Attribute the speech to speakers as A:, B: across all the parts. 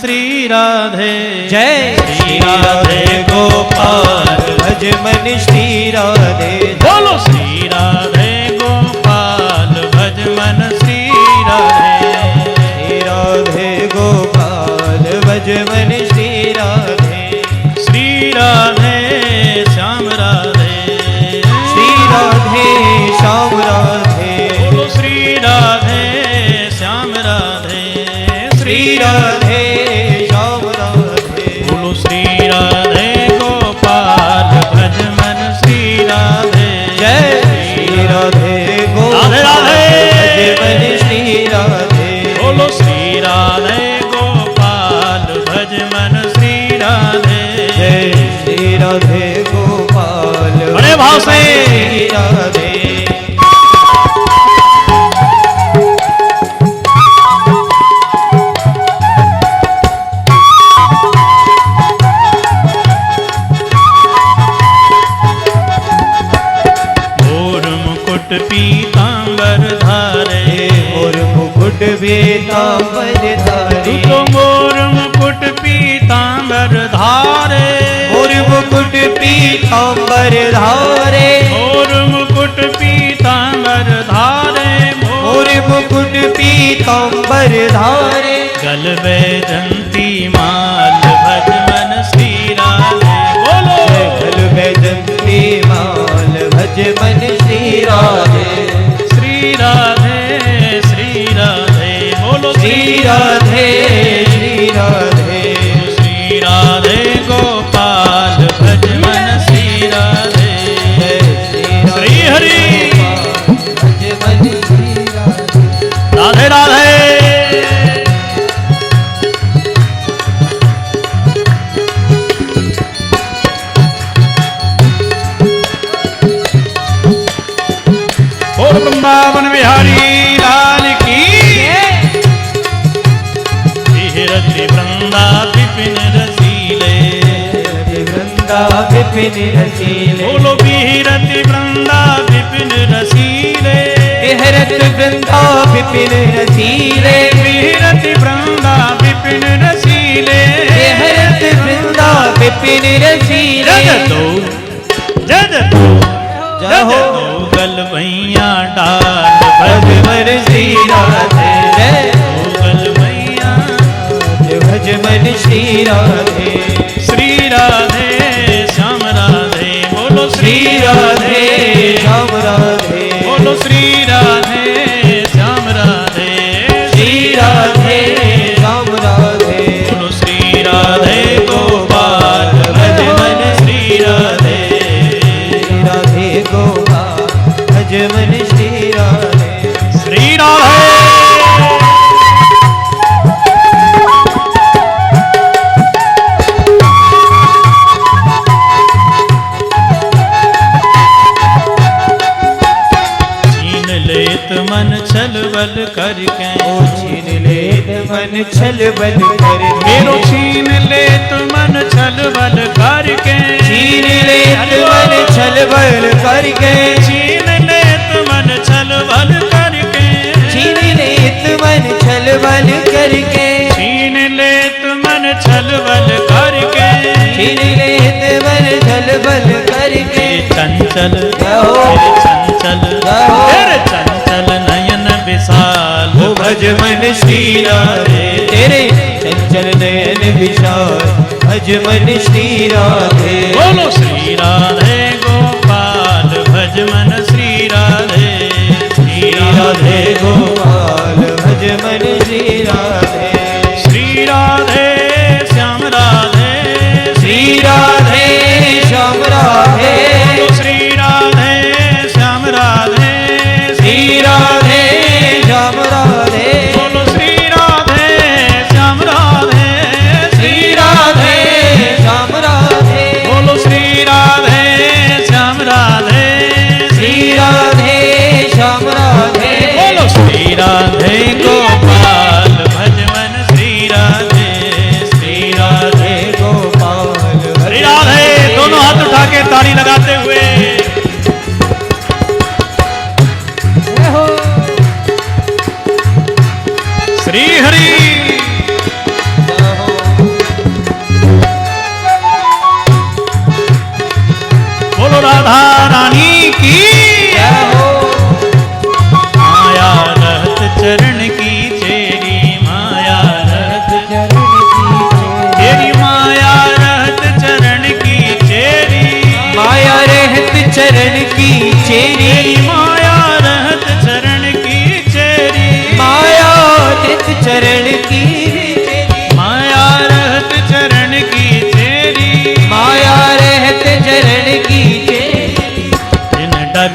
A: श्री राधे
B: जय श्री राधे गोपाल भज मन श्री राधे।
A: बोलो श्री राधे गोपाल भज मन श्री राधे।
B: श्री राधे गोपाल भज मन श्री राधे।
A: श्री राधे श्याम राधे।
B: श्री राधे श्याम राधे।
A: बोलो श्री राधे श्याम राधे।
B: श्री राधे
A: श्री राधे गोपाल भज मन श्री राधे।
B: जय श्री राधे गोपाल भज मन श्री राधे।
A: बोलो श्री राधे गोपाल भज मन श्री राधे।
B: जय श्री राधे गोपाल
A: बड़े भाव से
B: श्री राधे।
A: पीतांबर धारे
B: और मुकुट पीतांबर धारे।
A: तू तो मोर मुकुट पीतांबर धारे।
B: और मुकुट पीतांबर धारे।
A: मोर मुकुट पीतांबर धारे।
B: और मुकुट पीतांबर धारे।
A: गल वैजंती माल भज मन श्री राधे। बोलो
B: गल वैजंती माल भज मन श्री राधे।
A: श्री राधे श्री राधे। बोलो
B: श्री राधे श्री राधे।
A: श्री राधे गोपाल भज मन श्री राधे। श्री हरि
B: भज मन श्री
A: राधे
B: राधे।
A: राधे। वृंदावन बिहारी लाल की। बिहरति वृंदा विपिन रसीले।
B: वृंदा विपिन रसीले।
A: बोलो बिहरति वृंदा विपिन रसीले।
B: बिहरत वृंदा विपिन रसीले।
A: बिहरति वृंदा विपिन रसीले।
B: बिहरत वृंदा विपिन रसीले।
A: जय हो गल भैया डाल
B: भज मन श्री राधे। जय
A: गल भैया
B: भज मन श्री राधे।
A: श्री राधे श्याम राधे। बोलो
B: श्री राधे श्याम राधे।
A: बोलो श्री राधे श्याम राधे।
B: श्री राधे श्याम राधे।
A: बोलो श्री राधे गोपाल भज मन श्री राधे।
B: श्री राधे गोपाल भज मन श्री राधे।
A: श्री राधे। छीन लेत मन छल बल करके।
B: ओ छीन लेत मन छल बल करके।
A: मेरो छीन लेत मन छल बल करके।
B: छीन लेत मन छल बल करके।
A: छीन लेत मन छल बल करके।
B: छीन लेत मन छल बल करके।
A: छीन लेत मन छल बल करके।
B: छीन लेत मन छल बल करके।
A: चंचल
B: गाओ।
A: चंचल
B: गाओ।
A: तेरे चंचल नयन विशाल
B: ओ भज मन श्री राधे। तेरे चंचल नयन विशाल भज मन श्री राधे।
A: बोलो श्री राधे गोपाल भज मन श्री राधे। श्री
B: राधे गोपाल भज मन श्री राधे।
A: श्री राधे श्याम राधे।
B: श्री राधे श्याम राधे।
A: बोलो श्री राधे श्याम राधे।
B: श्री राधे श्याम राधे।
A: बोलो श्री राधे श्याम राधे।
B: श्री राधे श्याम राधे।
A: बोलो श्री राधे श्याम राधे।
B: श्री राधे श्याम राधे।
A: बोलो श्री राधे गोपाल भज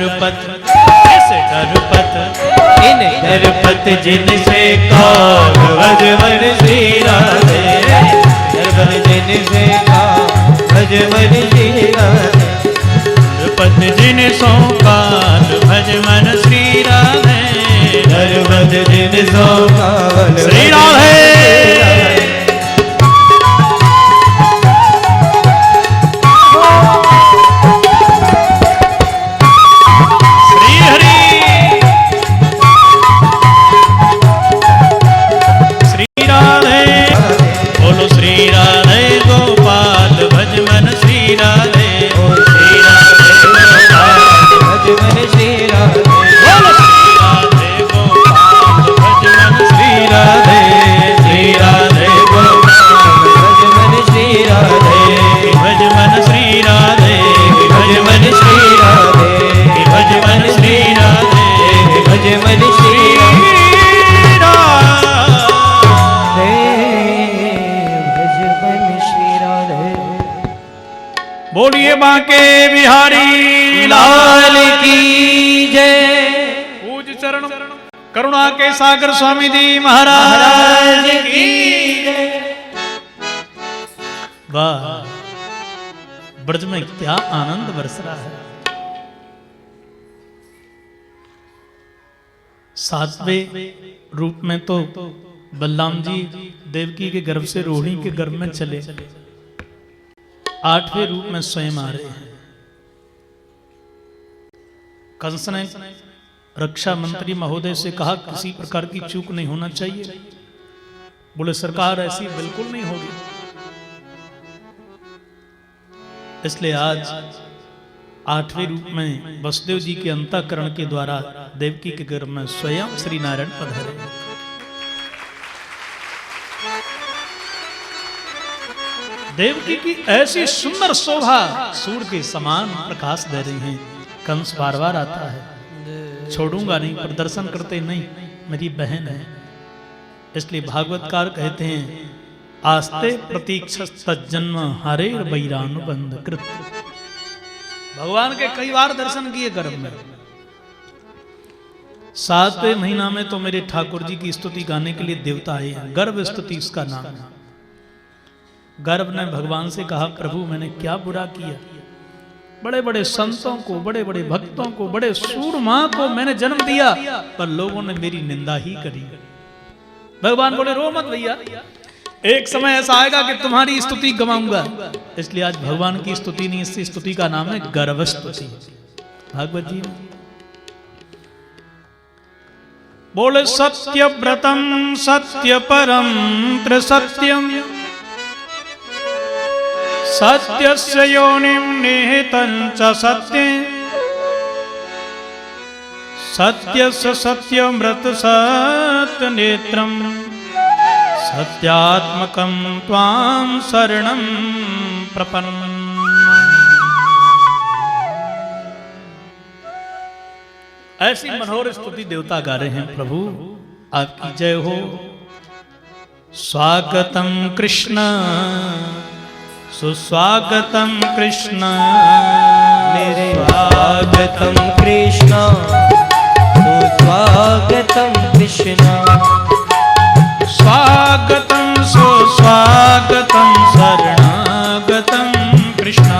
A: डरपत इस डरपत
B: इन दरपत जिनसे काल भजवन श्री राधे दरपत जिनसे काल भजवन श्री राधे
A: डरपत जिन सो काल भजमन श्री राधे
B: दरपत जिन सो काल
A: श्री राधे बोलिए बांके बिहारी लाल की जय। पूज चरण करुणा के सागर स्वामी जी महाराज की जय। वाह, ब्रज में क्या आनंद बरस रहा है। सातवें रूप में तो बलराम जी देवकी के गर्भ से रोहिणी के गर्भ में चले, आठवें रूप में स्वयं आ रहे हैं। कंस ने रक्षा मंत्री महोदय से कहा किसी प्रकार की चूक नहीं होना चाहिए। बोले सरकार ऐसी बिल्कुल नहीं होगी। इसलिए आज आठवें रूप में वसुदेव जी के अंतःकरण के द्वारा देवकी के गर्भ में स्वयं श्री नारायण पधारे। देवकी की ऐसी सुंदर शोभा सूर्य के समान प्रकाश दे रही हैं। कंस बार बार आता है, छोड़ूंगा नहीं, पर दर्शन करते नहीं, मेरी बहन है। इसलिए भागवतकार कहते हैं आस्ते प्रतीक्षा तज्जन्म हरेर वैरानुबंध कृत। भगवान के कई बार दर्शन किए गर्भ में। 7वें महीना में तो मेरे ठाकुर जी की स्तुति गाने के लिए देवता आए हैं। गर्भ स्तुति इसका नाम है। गर्भ ने भगवान से कहा प्रभु मैंने क्या बुरा किया, बड़े बड़े संतों को, बड़े बड़े भक्तों को, बड़े सूरमा को मैंने जन्म दिया, पर लोगों ने मेरी निंदा ही करी। भगवान बोले रो मत भैया, एक समय ऐसा आएगा कि तुम्हारी स्तुति गवाऊंगा। इसलिए आज भगवान की स्तुति नहीं, इस स्तुति का नाम है गर्भ स्तुति। भागवत जी बोले सत्य व्रतम सत्य परम त्रिसत्यम सत्यस्य योनिं निहितं च सत्ये सत्यस्य सत्यमृत सत्यनेत्रं सत्यात्मकं त्वां शरणं प्रपन्नम्। ऐसी मनोहर स्तुति देवता गा रहे हैं। प्रभु आपकी जय हो। स्वागतम कृष्ण सुस्वागतम कृष्ण
B: मेरे स्वागतम कृष्ण सुस्वागतम कृष्ण
A: स्वागतम सुस्वागतम शरणागतम कृष्ण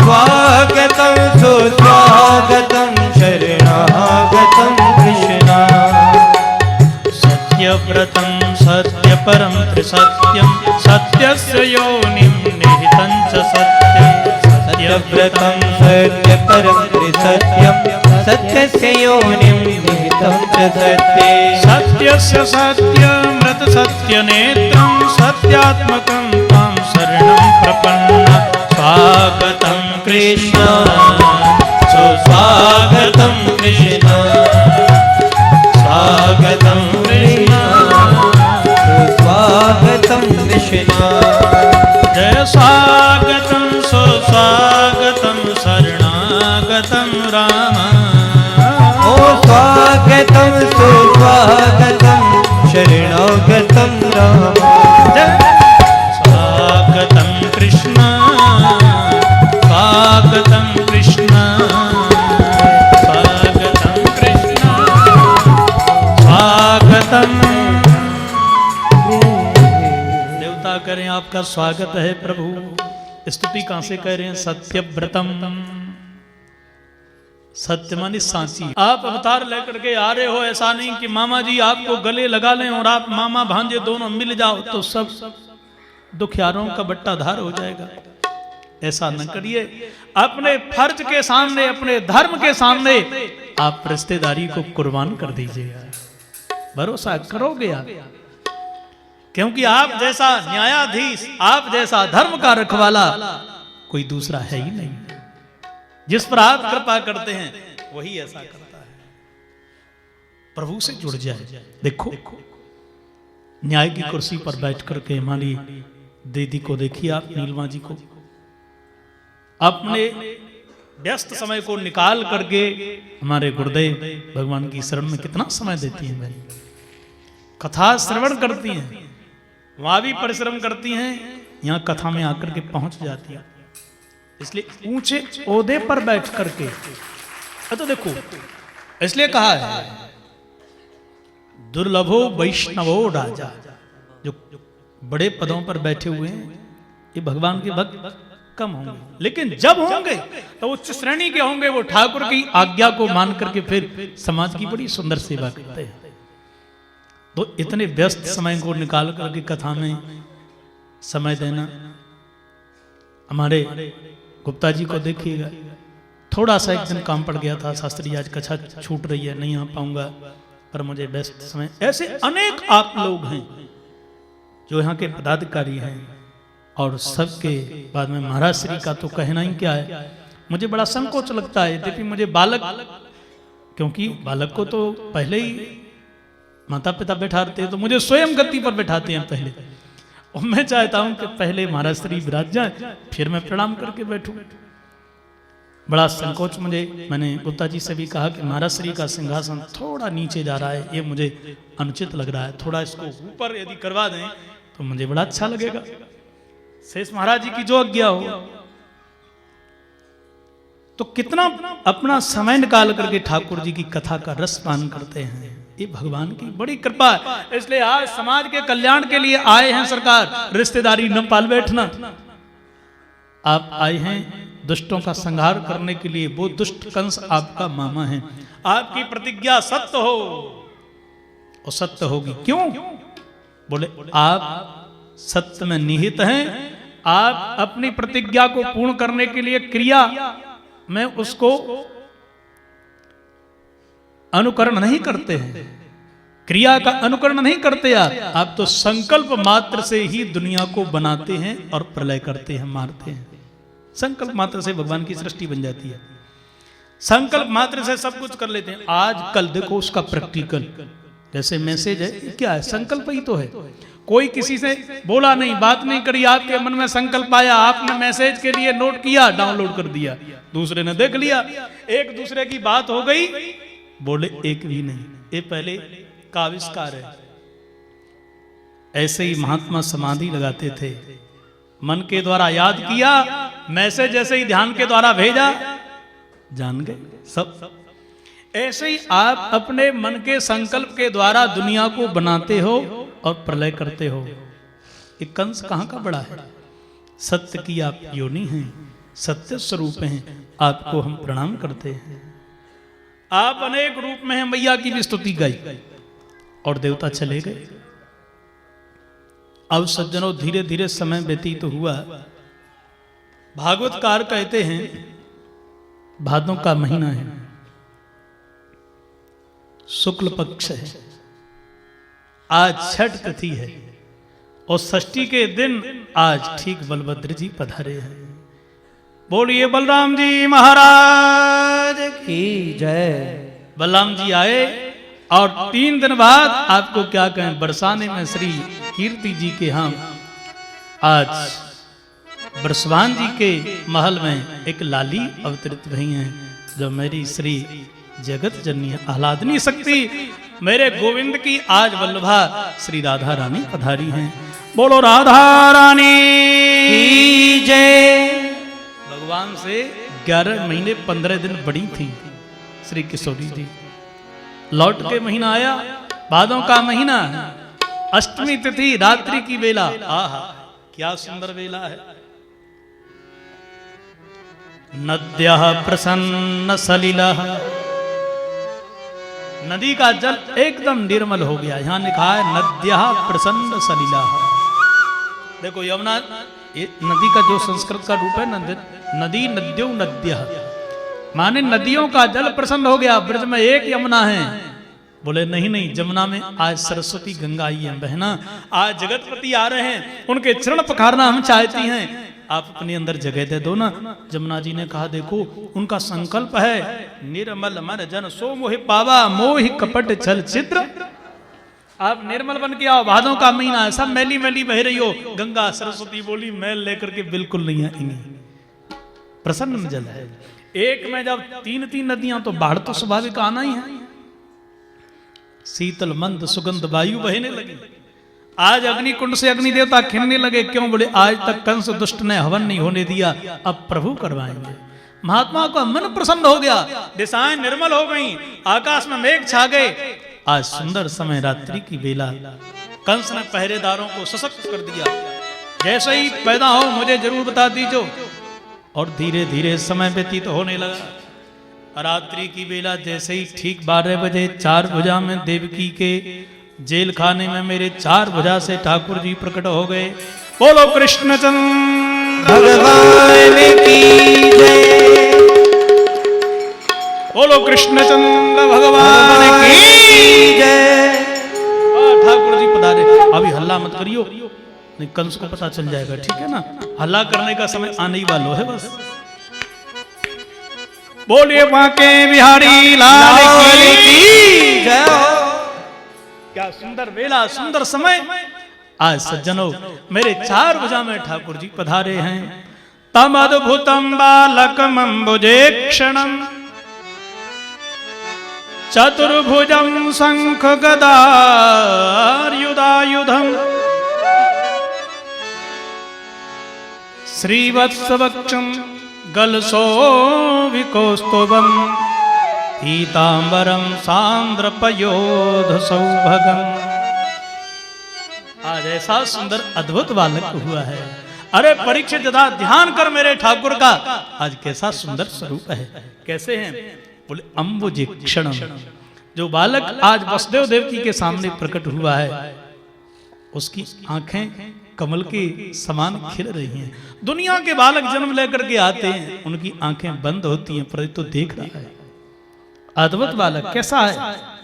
B: स्वागतम सुस्वागतम शरणागतम कृष्ण
A: सत्यव्रतं सत्यपरं त्रिसत्यं सत्यस्य योनिं निहितं च सत्यं
B: सत्यव्रतं सत्यपरं त्रिसत्यं सत्यस्य योनिं निहितं च सत्ये
A: सत्यस्य सत्यमृत सत्यनेत्रं सत्यात्मकं त्वां शरणं प्रपन्ना। स्वागतं कृष्ण
B: सुस्वागतं कृष्ण स्वागतं कृष्ण सुस्वागतं कृष्ण
A: जय स्वागतं सुस्वागतं शरणागतं राम।
B: ओ स्वागतं सुस्वागतं शरणागतं राम।
A: स्वागतं कृष्ण स्वागतं कृष्ण देवता कह रहे हैं आपका स्वागत है प्रभु। स्तुति कहां से कह रहे हैं? सत्यव्रतम, सत्य मानी सांची। आप अवतार लेकर के आ रहे हो, ऐसा नहीं कि मामा जी आपको गले लगा लें और आप मामा भांजे दोनों मिल जाओ तो सब दुखियारों का बट्टाधार हो जाएगा। ऐसा न करिए। अपने फर्ज के सामने, अपने धर्म के सामने आप रिश्तेदारी को कुर्बान कर दीजिएगा। भरोसा करोगे आप, क्योंकि आप जैसा न्यायाधीश, आप जैसा धर्म का रखवाला कोई दूसरा है ही नहीं। जिस पर आप कृपा करते हैं वही ऐसा करता है। प्रभु से जुड़ जाए। देखो न्याय की कुर्सी पर बैठ करके हमारी दीदी को देखिए आप, नीलमा जी को, अपने व्यस्त समय को निकाल करके हमारे गुरुदेव भगवान की शरण में कितना समय देती हैं। मेरी कथा श्रवण करती हैं, वहां भी परिश्रम करती हैं, यहां कथा में आकर के पहुंच जाती है। इसलिए ऊंचे ओहदे पर बैठ करके, तो देखो इसलिए कहा है दुर्लभो वैष्णवो राजा। जो बड़े पदों पर बैठे हुए हैं ये भगवान के भक्त कम होंगे, लेकिन जब होंगे तो उच्च श्रेणी के होंगे। वो ठाकुर की आज्ञा को मान करके फिर समाज की बड़ी सुंदर सेवा करते हैं। तो इतने व्यस्त समय को निकाल करके कथा में समय देना। हमारे गुप्ता जी को देखिएगा, थोड़ा सा एक दिन काम पड़ गया था, शास्त्री आज कथा छूट रही है, नहीं आ पाऊंगा, पर मुझे व्यस्त समय। ऐसे अनेक आप लोग हैं जो यहाँ के पदाधिकारी हैं, और सबके बाद में महाराज श्री का तो कहना ही क्या है। मुझे बड़ा संकोच लगता है, यद्यपि मुझे बालक, क्योंकि बालक को तो पहले ही माता पिता बैठाते हैं, तो मुझे स्वयं गद्दी पर बैठाते हैं पहले, और मैं चाहता हूं कि पहले महाराज श्री विराज जाए, फिर मैं प्रणाम करके बैठूं। बड़ा संकोच मुझे, मैंने गुप्ता जी से भी कहा कि महाराज श्री का सिंहासन थोड़ा नीचे जा रहा है, ये मुझे अनुचित लग रहा है, थोड़ा इसको ऊपर यदि करवा दें तो मुझे बड़ा अच्छा लगेगा। शेष महाराज जी की जो आज्ञा हो। तो कितना अपना समय निकाल करके ठाकुर जी की कथा का रस पान करते हैं, ये भगवान की बड़ी कृपा है। इसलिए आज समाज के कल्याण के लिए आए हैं सरकार, रिश्तेदारी न पाल बैठना। आप आए हैं दुष्टों का संहार करने के लिए, वो दुष्ट कंस आपका मामा है। आपकी प्रतिज्ञा सत्य हो, और सत्य होगी। क्यों? बोले आप सत्य में निहित हैं। आप अपनी प्रतिज्ञा को पूर्ण करने के लिए क्रिया में उसको अनुकरण नहीं करते हैं, क्रिया का अनुकरण नहीं करते। आप तो संकल्प मात्र से ही दुनिया को बनाते हैं और प्रलय करते हैं, मारते हैं। संकल्प मात्र से भगवान की सृष्टि बन जाती है, संकल्प मात्र से सब कुछ कर लेते हैं। आज कल देखो उसका प्रैक्टिकल, जैसे मैसेज है, क्या है? संकल्प ही तो है। कोई किसी से बोला नहीं, बात नहीं करी, आपके मन में संकल्प आया, आपने मैसेज के लिए नोट किया, डाउनलोड कर दिया, दूसरे ने देख लिया, एक दूसरे की बात हो गई, बोले एक भी नहीं। ये पहले का आविष्कार है। ऐसे ही महात्मा समाधि लगाते थे, मन के द्वारा याद किया, मैसेज ऐसे ही ध्यान के द्वारा भेजा, जान गए सब। ऐसे ही आप अपने मन के संकल्प के द्वारा दुनिया को बनाते हो और प्रलय करते हो। ये कंस कहां का बड़ा है? सत्य की आप योनि हैं, सत्य स्वरूप हैं, आपको हम प्रणाम करते हैं। आप अनेक रूप में हैं। मैया की भी स्तुति गाई और देवता चले गए। अब सज्जनों धीरे धीरे समय व्यतीत तो हुआ। भागवतकार कहते हैं भादों का महीना है, शुक्ल पक्ष है, आज छठ तिथि है, और षष्ठी के दिन आज ठीक बलभद्र जी पधारे हैं। बोलिए बलराम जी महाराज
B: की जय।
A: बलराम जी आए और 3 दिन बाद आपको क्या कहें, बरसाने में श्री कीर्ति जी के हम आज बरसवान जी के महल में एक लाली अवतरित हुई हैं, जो मेरी श्री जगत जननी आह्लादनी शक्ति मेरे गोविंद की आज वल्लभा श्री राधा रानी पधारी हैं। बोलो राधा रानी
B: की जय।
A: भगवान से 11 महीने 15 दिन बड़ी थी श्री किशोरी जी। लौट के महीना आया, भादों का महीना, अष्टमी तिथि रात्रि की बेला, आहा क्या सुंदर बेला है। नद्यः प्रसन्न सलिलः, नदी का जल एकदम निर्मल हो गया। यहां लिखा है नद्यः प्रसन्न सलिलः। देखो यमुना, ये नदी का जो संस्कृत का रूप है नदी, नद्यो नद्यः, माने नदियों का जल प्रसन्न हो गया। ब्रज में एक यमुना है। बोले नहीं नहीं, जमुना में आज सरस्वती गंगा आई है बहना, आज जगतपति आ रहे हैं, उनके चरण पखारना हम चाहती हैं, आप अपने अंदर जगह दे दो ना। जमुना जी ने कहा देखो उनका संकल्प है, निर्मल मन जन सो मोहि पावा, मोहि कपट छल चित्र। आप निर्मल बन के आओ, भादों का महीना है, सब मैली मैली बह रही हो। गंगा सरस्वती बोली मैल लेकर के बिल्कुल नहीं आएंगी, प्रसन्न जल है। एक में जब तीन तीन नदियां, तो बाढ़ तो स्वाभाविक आना ही है। शीतल मंद सुगंध वायु बहने लगी। आज अग्नि कुंड से अग्नि देवता खिलने लगे। क्यों? बोले आज तक कंस दुष्ट ने हवन नहीं होने दिया, अब प्रभु करवाएंगे। महात्मा का मन प्रसन्न हो गया, दिशाएं निर्मल हो गईं, आकाश में मेघ छा गए। आज सुंदर समय रात्रि की बेला, कंस ने पहरेदारों को सशक्त कर दिया। जैसे ही पैदा हो मुझे जरूर बता दीजिए। और धीरे धीरे समय व्यतीत होने लगा। रात्रि की बेला जैसे ही ठीक 12 बजे 4 भुजा में देवकी के जेल खाने में मेरे 4 भुजा से ठाकुर जी प्रकट हो गए। बोलो कृष्णचंद्र
B: भगवान की जय,
A: बोलो कृष्णचंद्र भगवान की जय। ठाकुर जी पधारे। अभी हल्ला मत करियो, नहीं कंस को पता चल जाएगा, ठीक है ना। हल्ला करने का समय आने ही वाला है बस। बोलिए बांके बिहारी लाल की जय। क्या सुंदर बेला, सुंदर समय। आज सज्जनों मेरे 4 भुजा में ठाकुर जी पधारे हैं। तम अद्भुतम बालकम अम्बुजेक्षणम, चतुर्भुजम शंख गदायुधायुधम, श्रीवत्सवक्षम गलशोभिकौस्तुभम, पीतांबरम सांद्रपयोध सौभगम। आज ऐसा सुंदर अद्भुत बालक हुआ है। अरे परीक्षित दादा ध्यान कर मेरे ठाकुर का, आज कैसा सुंदर स्वरूप है। कैसे हैं? बोले अम्बुजेक्षणम। जो बालक आज वसुदेव देवकी के सामने प्रकट हुआ है, उसकी आंखें कमल के समान खिल रही हैं। दुनिया के बालक जन्म लेकर के आते हैं, उनकी आंखें बंद होती हैं, पर तो देख रहा है। अद्भुत बालक कैसा है?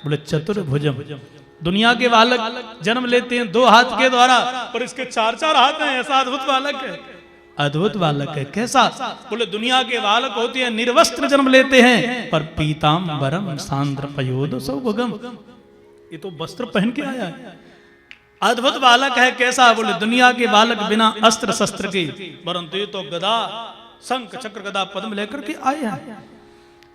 A: बोले चतुर्भुजम। दुनिया के बालक जन्म लेते हैं 2 हाथ के द्वारा, पर इसके 4-4 हाथ हैं। ऐसा अद्भुत बालक है। अद्भुत बालक है। कैसा? बोले दुनिया के बालक होते हैं निर्वस्त्र जन्म लेते हैं, पर पीतांबरम सांद्रपयोध सौभगम, ये तो वस्त्र पहन के आया है। अद्भुत बालक है। कैसा? बोले दुनिया के बालक बिना अस्त्र शस्त्र के, परंतु ये तो गदा शंख चक्र गदा पद्म लेकर के आए हैं।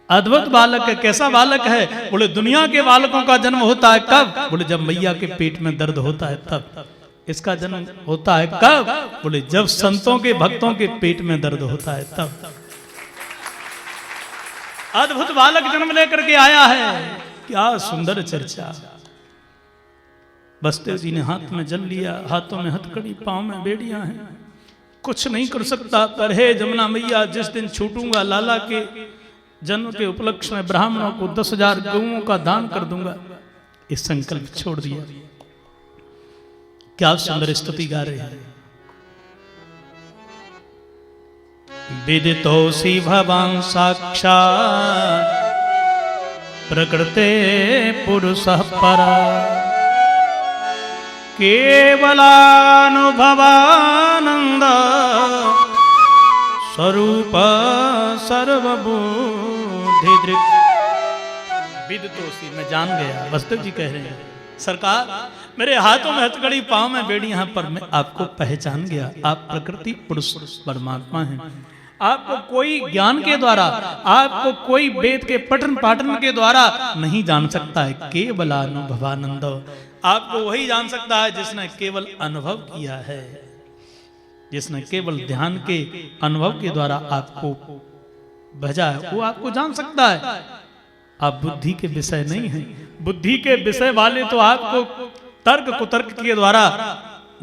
A: अद्भुत बालक है। कैसा बालक है? बोले दुनिया के बालकों का जन्म होता है कब? बोले जब मैया के पेट में दर्द होता है तब। इसका जन्म होता है कब? बोले जब संतों के भक्तों के पेट में दर्द होता है तब। अद्भुत बालक जन्म लेकर के आया है। क्या सुंदर चर्चा। बसदेव जी ने हाथ में जल लिया, हाथों में हथकड़ी, पांव में बेड़ियां हैं। कुछ नहीं कर सकता, पर हे जमुना मैया जिस दिन छूटूंगा लाला के जन्म के उपलक्ष्य में ब्राह्मणों को 10,000 गौओं का दान कर दूंगा, इस संकल्प छोड़ दिया। क्या सुंदर स्तुति गा रहे हैं। विदितोऽसि भवान् साक्षात् प्रकृते पुरुषः परा, केवलानुभवानंद स्वरूप सर्वबुद्धि दृक्। विदितोऽसि, मैं जान गया। वसुदेव जी कह रहे हैं सरकार मेरे हाथों में हथकड़ी, पांव में बेड़ियां हैं, पर मैं आपको पहचान गया। आप प्रकृति पुरुष परमात्मा हैं। आपको कोई ज्ञान के द्वारा, आपको कोई वेद के पठन पाठन के द्वारा नहीं जान सकता है। केवलानुभवानंद, आपको वही जान सकता है जिसने केवल अनुभव किया है, जिसने केवल ध्यान के अनुभव के द्वारा आपको भेजा है, वो आपको जान सकता है। आप बुद्धि के विषय नहीं हैं। बुद्धि के विषय वाले तो आपको तर्क कुतर्क के द्वारा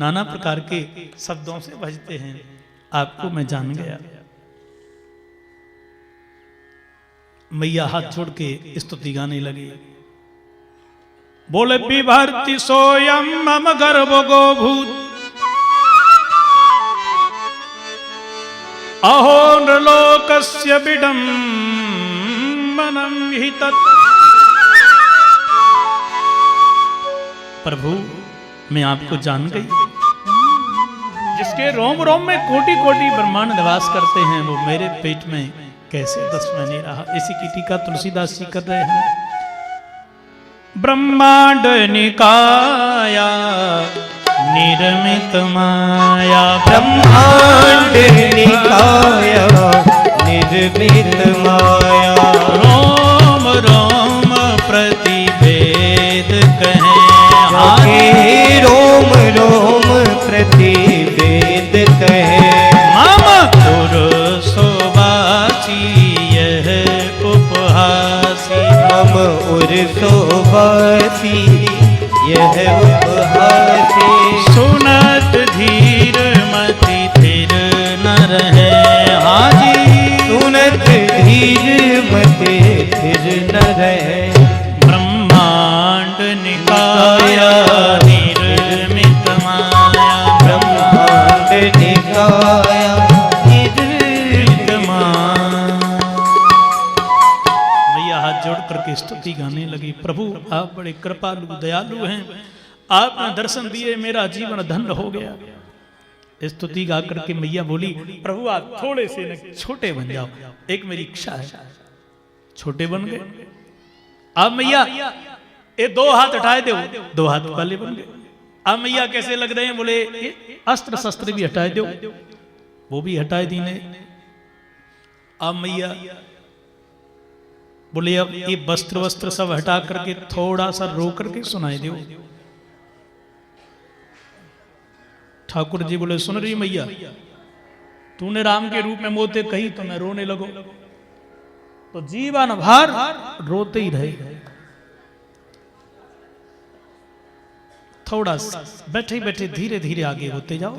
A: नाना प्रकार के शब्दों से भजते हैं। आपको मैं जान गया। मैया हाथ जोड़ के स्तुति गाने लगी। बोले बिभर्ति सोयम मम गर्भ गोभूत अहो नृलोकस्य विडम्बनम हि तत्। प्रभु मैं आपको जान गई। जिसके रोम रोम में कोटि कोटि ब्रह्मांड निवास करते हैं वो मेरे पेट में कैसे 10 महीने रहा। इसी की टीका तुलसीदास जी कर रहे हैं। ब्रह्मांड निकाया निर्मित माया
B: ब्रह्मांड निकाया निर्मित माया
A: रोम रोम प्रतिवेद कहें
B: आगे रोम रोम प्रतिवेद कहे
A: मम उर्सोवासी यह उपहासी
B: मम उर्सोवासी यह उपहासी
A: सुनत धीर मति थिर न रहे हाजी
B: सुनत धीर मति थिर न रहे
A: ब्रह्मांड निकाया निर्मित माया
B: ब्रह्मांड निकाया निर्मित माया।
A: मैया हाथ जोड़ करके स्तुति गाने लगी। प्रभु आप बड़े कृपालु दयालु हैं। आपने दर्शन दिए मेरा जीवन धन्य हो गया। स्तुति गा करके मैया बोली प्रभु आप थोड़े से न छोटे बन जाओ। एक मेरी इच्छा है। छोटे बन गए। अब मैया ये 2 हाथ हटाए दो। 2 हाथ वाले बन गए। अब मैया कैसे लग रहे हैं? बोले अस्त्र शस्त्र भी हटाए दो। वो भी हटाए दीने। अब मैया बोले अब ये वस्त्र वस्त्र सब हटा करके थोड़ा सा रो करके सुनाई दो। ठाकुर जी बोले सुन रही मैया तूने राम के रूप में मोते कही तो मैं रोने लगो तो जीवन भर रोते ही रहे। थोड़ा बैठे बैठे धीरे धीरे आगे होते जाओ।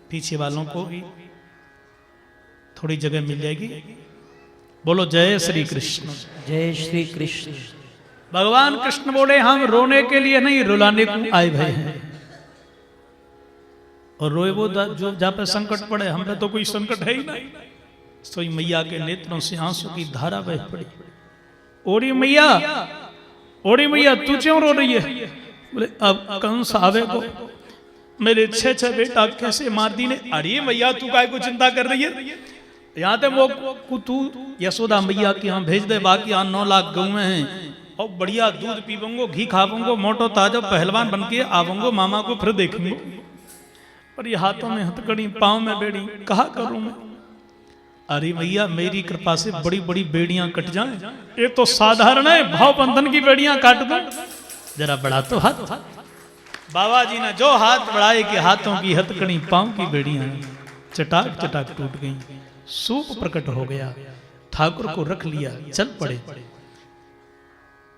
A: पीछे वालों को भी थोड़ी जगह मिल जाएगी। बोलो जय श्री कृष्ण।
B: जय श्री कृष्ण।
A: भगवान कृष्ण बोले हम रोने के लिए नहीं रुलाने को आए भय हैं। और रोए वो जो जहाँ पे संकट पड़े। हम पे तो कोई संकट है ही नहीं। सोई मैया के नेत्रों से आंसू की धारा बह पड़ी। ओरी मैया तू क्यों रो रही है? बोले अब कंस आवे को मेरे 6 बेटा कैसे मार दी ने। अरे मैया तू काय को चिंता कर रही है? यहाँ ते वो तू यशोदा मैया के यहाँ भेज दे। बाकी यहाँ 9 लाख गौएं हैं और बढ़िया दूध पीवंगो घी खावंगो मोटो ताजा पहलवान बन के आवंगो मामा को फिर देखेंगे। पर ये हाथों में हथकड़ी पाँव में बेड़ी कहा करूं मैं? अरे भैया मेरी कृपा से बड़ी बड़ी बेड़ियां कट जाएं। ये तो साधारण है भाव बंधन की बेड़ियां काट दो। जरा बढ़ा तो हाथ। बाबा जी ने जो हाथ बढ़ाए कि हाथों की हथकड़ी पाँव की बेड़ियां चटाक चटाक टूट गई। सूप प्रकट हो गया। ठाकुर को रख लिया चल पड़े।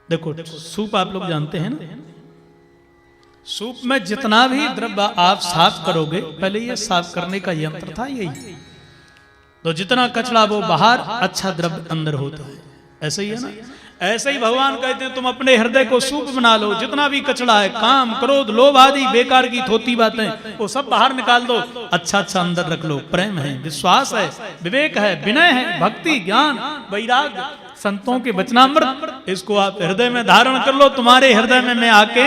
A: देखो सूप आप लोग जानते हैं ना। सूप में जितना भी द्रव्य आप साफ करोगे पहले ये साफ करने का यंत्र था यही। तो जितना कचरा वो बाहर अच्छा द्रव्य अंदर होता है। ऐसे ही है ना। ऐसे ही भगवान कहते हैं तुम अपने हृदय को सूप बना लो। जितना भी कचरा है काम क्रोध लोभ आदि बेकार की थोती बातें वो सब बाहर निकाल दो। अच्छा अच्छा अंदर रख लो। प्रेम है विश्वास है विवेक है विनय है भक्ति ज्ञान वैराग्य संतों के वचनामृत इसको आप हृदय में धारण कर लो। तुम्हारे हृदय में मैं आके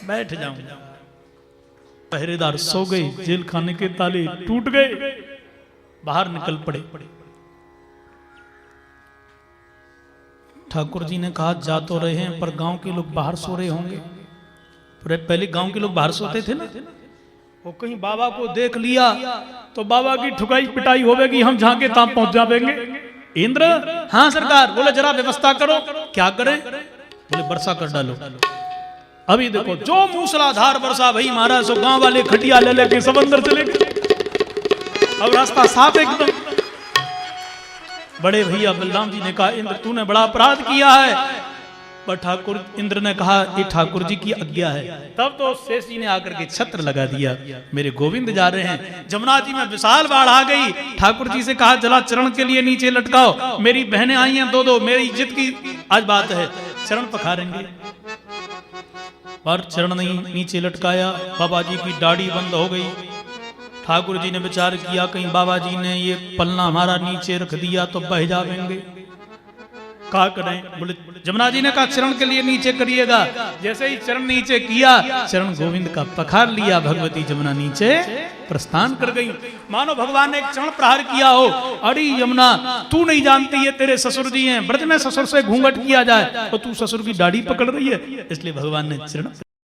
A: बैठ जाऊंगा। पहरेदार सो गए। जेल खाने के ताले टूट गए। बाहर निकल पड़े। ठाकुर जी ने कहा जा तो रहे हैं पर गांव के लोग बाहर सो रहे होंगे। पहले गांव के लोग बाहर सोते थे ना। वो कहीं बाबा को देख लिया तो बाबा की ठुकाई पिटाई होगी। हम जहां के तहां पहुंच जाएंगे। इंद्र हाँ सरकार। बोले जरा व्यवस्था करो। क्या करें? बोले वर्षा कर डालो। अभी देखो जो मूसलाधार वर्षा भाई महाराज सो गांव वाले खटिया ले लेके सब अंदर चले गए। अब रास्ता साफ एकदम। बड़े भैया बलराम जी ने कहा इंद्र तूने बड़ा अपराध किया है। पर ठाकुर इंद्र ने कहा ये ठाकुर जी की आज्ञा है। तब तो शेष जी ने आकर के छत्र लगा दिया, मेरे गोविंद जा रहे हैं। जमुना जी में विशाल बाढ़ आ गई। ठाकुर जी से कहा जला चरण के लिए नीचे लटकाओ, मेरी बहनें आई हैं दो, मेरी इज्जत की आज बात है, चरण पखारेंगे। पर चरण नहीं नीचे लटकाया, बाबा जी की दाढ़ी बंद हो गई। ठाकुर जी ने विचार किया कहीं बाबा जी ने ये पलना हमारा नीचे रख दिया तो बह जाएंगे, कहा करें। बोले जमुना जी ने कहा चरण के लिए नीचे करिएगा। जैसे ही चरण नीचे किया, चरण गोविंद का पखार लिया, भगवती जमुना नीचे प्रस्थान कर गई। मानो भगवान ने एक चरण प्रहार किया हो, अरे यमुना तू नहीं जानती है तेरे ससुर जी हैं, ब्रज में ससुर से घूंघट किया जाए तो तू ससुर की दाढ़ी पकड़ रही है। इसलिए भगवान ने चरण